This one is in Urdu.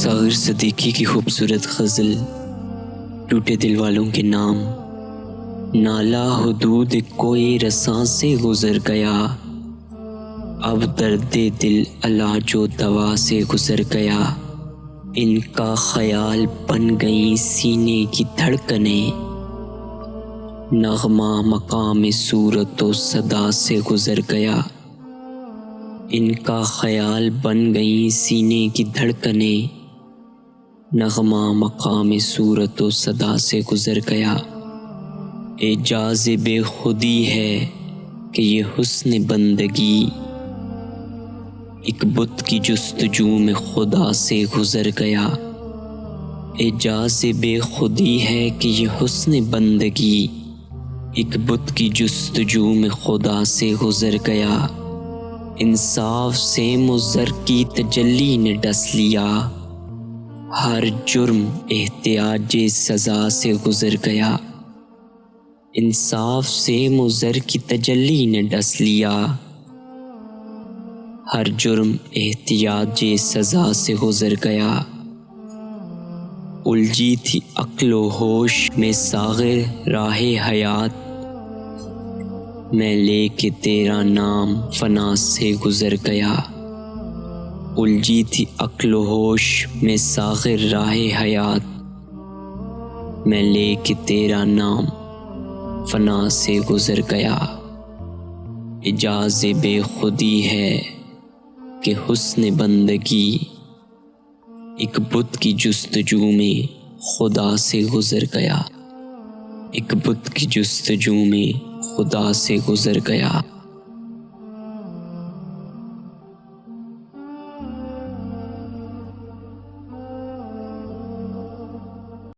ساغر صدیقی کی خوبصورت غزل ٹوٹے دل والوں کے نام۔ نالا حدود کوئی رساں سے گزر گیا، اب درد دل علاج و دوا سے گزر گیا۔ ان کا خیال بن گئی سینے کی دھڑکنیں، نغمہ مقام صورت و صدا سے گزر گیا۔ ان کا خیال بن گئی سینے کی دھڑکنیں، نغمہ مقام صورت و صدا سے گزر گیا۔ اعجاز بے خودی ہے کہ یہ حسن بندگی ایک بت کی جستجو میں خدا سے گزر گیا۔ اعجاز بے خودی ہے کہ یہ حسن بندگی ایک بت کی جستجو میں خدا سے گزر گیا۔ انصاف سے مضر کی تجلی نے ڈس لیا، ہر جرم احتیاج سزا سے گزر گیا۔ انصاف سے مضر کی تجلی نے ڈس لیا، ہر جرم احتیاج سزا سے گزر گیا۔ الجھی تھی عقل و ہوش میں ساغر راہ حیات، میں لے کے تیرا نام فنا سے گزر گیا۔ الجھی تھی عقل و ہوش میں ساغر راہ حیات، میں لے کے تیرا نام فنا سے گزر گیا۔ اعجاز بے خودی ہے کہ حسن بندگی ایک بت کی جستجو میں خدا سے گزر گیا۔ ایک بت کی جستجو میں خدا سے گزر گیا۔